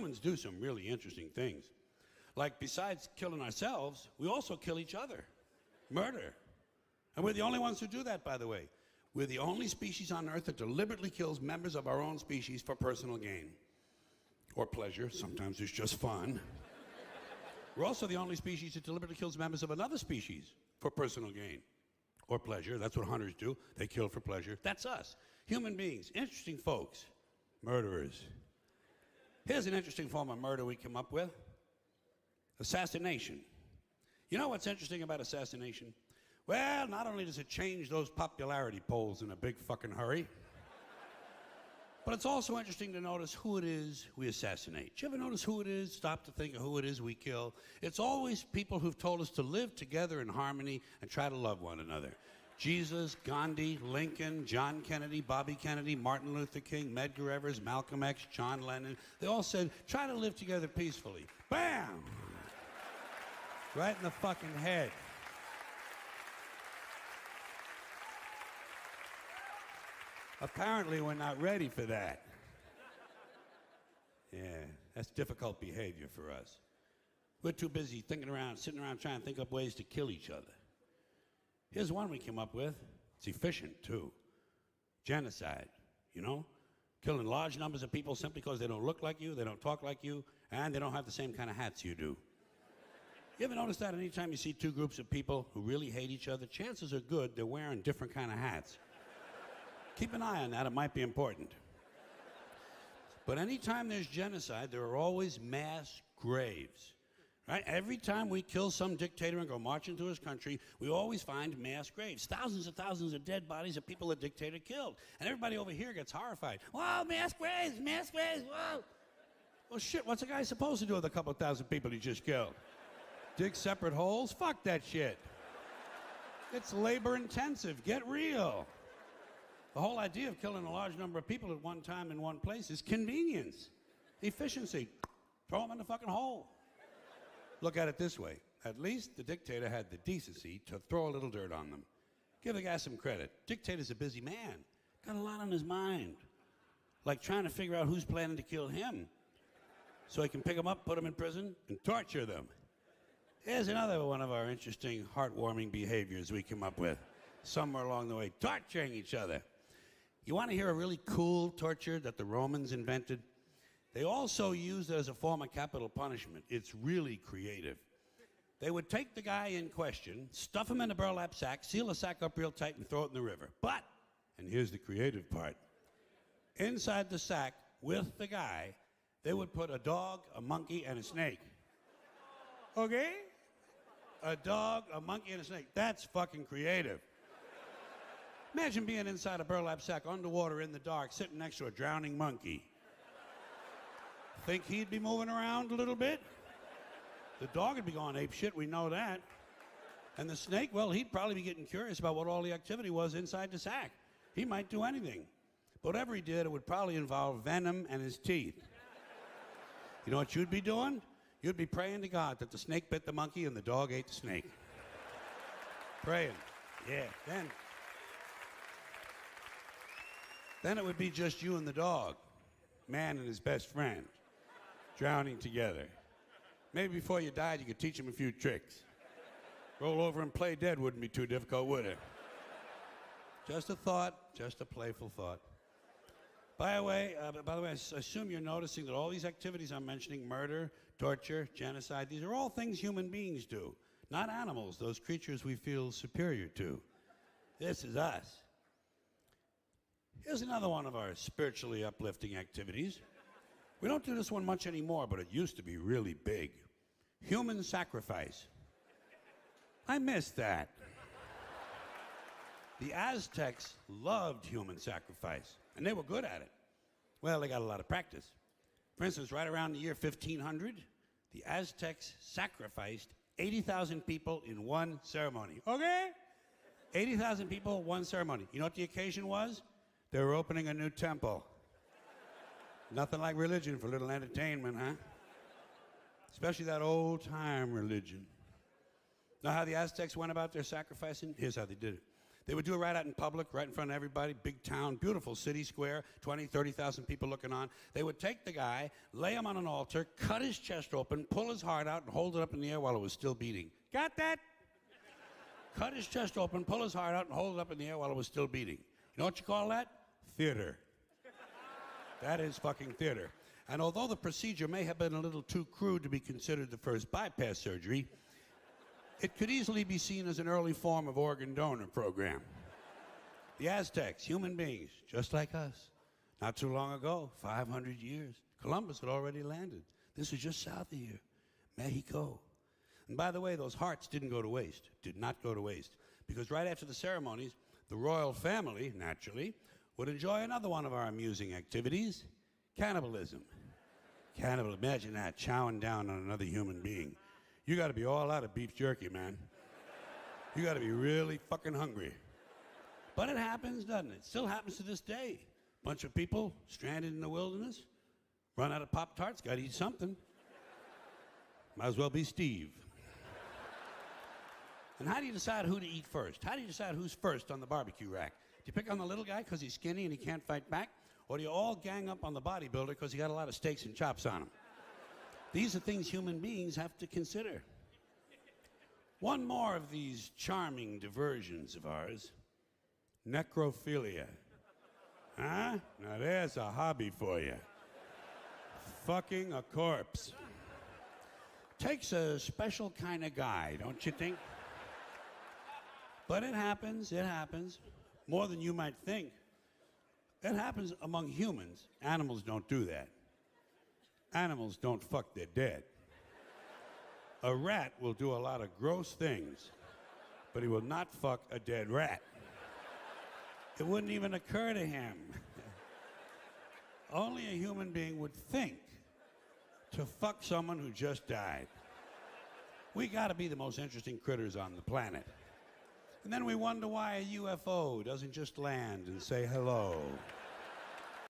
humans do some really interesting things. Like, besides killing ourselves, we also kill each other. Murder. And we're the only ones who do that, by the way. We're the only species on Earth that deliberately kills members of our own species for personal gain. Or pleasure. Sometimes it's just fun. We're also the only species that deliberately kills members of another species for personal gain. Or pleasure. That's what hunters do. They kill for pleasure. That's us. Human beings. Interesting folks. Murderers. Here's an interesting form of murder we come up with. Assassination. You know what's interesting about assassination? Well, not only does it change those popularity polls in a big fucking hurry, but it's also interesting to notice who it is we assassinate. Do you ever notice who it is? Stop to think of who it is we kill. It's always people who've told us to live together in harmony and try to love one another. Jesus, Gandhi, Lincoln, John Kennedy, Bobby Kennedy, Martin Luther King, Medgar Evers, Malcolm X, John Lennon. They all said, try to live together peacefully. Bam! Right in the fucking head. Apparently, we're not ready for that. Yeah, that's difficult behavior for us. We're too busy thinking around, sitting around trying to think up ways to kill each other. Here's one we came up with. It's efficient, too. Genocide, you know? Killing large numbers of people simply because they don't look like you, they don't talk like you, and they don't have the same kind of hats you do. You ever notice that anytime you see two groups of people who really hate each other, chances are good they're wearing different kind of hats. Keep an eye on that, it might be important. But anytime there's genocide, there are always mass graves. Right? Every time we kill some dictator and go march into his country, we always find mass graves. Thousands and thousands of dead bodies of people the dictator killed. And everybody over here gets horrified. Whoa, mass graves, whoa. Well, shit, what's a guy supposed to do with a couple thousand people he just killed? Dig separate holes? Fuck that shit. It's labor intensive. Get real. The whole idea of killing a large number of people at one time in one place is convenience, efficiency. Throw them in the fucking hole. Look at it this way. At least the dictator had the decency to throw a little dirt on them. Give the guy some credit. Dictator's a busy man. Got a lot on his mind. Like trying to figure out who's planning to kill him so he can pick them up, put them in prison, and torture them. Here's another one of our interesting, heartwarming behaviors we come up with. Somewhere along the way, torturing each other. You want to hear a really cool torture that the Romans invented? They also used it as a form of capital punishment. It's really creative. They would take the guy in question, stuff him in a burlap sack, seal the sack up real tight, and throw it in the river. But, and here's the creative part, inside the sack with the guy, they would put a dog, a monkey, and a snake. Okay? A dog, a monkey, and a snake. That's fucking creative. Imagine being inside a burlap sack, underwater in the dark, sitting next to a drowning monkey. Think he'd be moving around a little bit? The dog would be going ape shit, we know that. And the snake, well, he'd probably be getting curious about what all the activity was inside the sack. He might do anything. But whatever he did, it would probably involve venom and his teeth. You know what you'd be doing? You'd be praying to God that the snake bit the monkey and the dog ate the snake. Praying. Yeah, Then it would be just you and the dog, man and his best friend, drowning together. Maybe before you died, you could teach him a few tricks. Roll over and play dead wouldn't be too difficult, would it? Just a thought, just a playful thought. By the way, I assume you're noticing that all these activities I'm mentioning, murder, torture, genocide, these are all things human beings do, not animals, those creatures we feel superior to. This is us. Here's another one of our spiritually uplifting activities. We don't do this one much anymore, but it used to be really big. Human sacrifice. I miss that. The Aztecs loved human sacrifice, and they were good at it. Well, they got a lot of practice. For instance, right around the year 1500, the Aztecs sacrificed 80,000 people in one ceremony. Okay? 80,000 people, one ceremony. You know what the occasion was? They were opening a new temple. Nothing like religion for a little entertainment, huh? Especially that old-time religion. Know how the Aztecs went about their sacrificing? Here's how they did it. They would do it right out in public, right in front of everybody, big town, beautiful city square, 20, 30,000 people looking on. They would take the guy, lay him on an altar, cut his chest open, pull his heart out, and hold it up in the air while it was still beating. Got that? Cut his chest open, pull his heart out, and hold it up in the air while it was still beating. You know what you call that? Theater. That is fucking theater. And although the procedure may have been a little too crude to be considered the first bypass surgery, it could easily be seen as an early form of organ donor program. The Aztecs, human beings, just like us. Not too long ago, 500 years, Columbus had already landed. This is just south of here, Mexico. And by the way, those hearts didn't go to waste, did not go to waste, because right after the ceremonies, the royal family, naturally, would enjoy another one of our amusing activities, cannibalism. Imagine that, chowing down on another human being. You got to be all out of beef jerky, man. You got to be really fucking hungry. But it happens, doesn't it? Still happens to this day. Bunch of people stranded in the wilderness, run out of Pop-Tarts, got to eat something. Might as well be Steve. And how do you decide who to eat first? How do you decide who's first on the barbecue rack? Do you pick on the little guy because he's skinny and he can't fight back? Or do you all gang up on the bodybuilder because he got a lot of steaks and chops on him? These are things human beings have to consider. One more of these charming diversions of ours, necrophilia. Huh? Now there's a hobby for you. Fucking a corpse. Takes a special kind of guy, don't you think? But it happens, more than you might think. It happens among humans. Animals don't do that. Animals don't fuck their dead. A rat will do a lot of gross things, but he will not fuck a dead rat. It wouldn't even occur to him. Only a human being would think to fuck someone who just died. We gotta be the most interesting critters on the planet. And then we wonder why a UFO doesn't just land and say hello.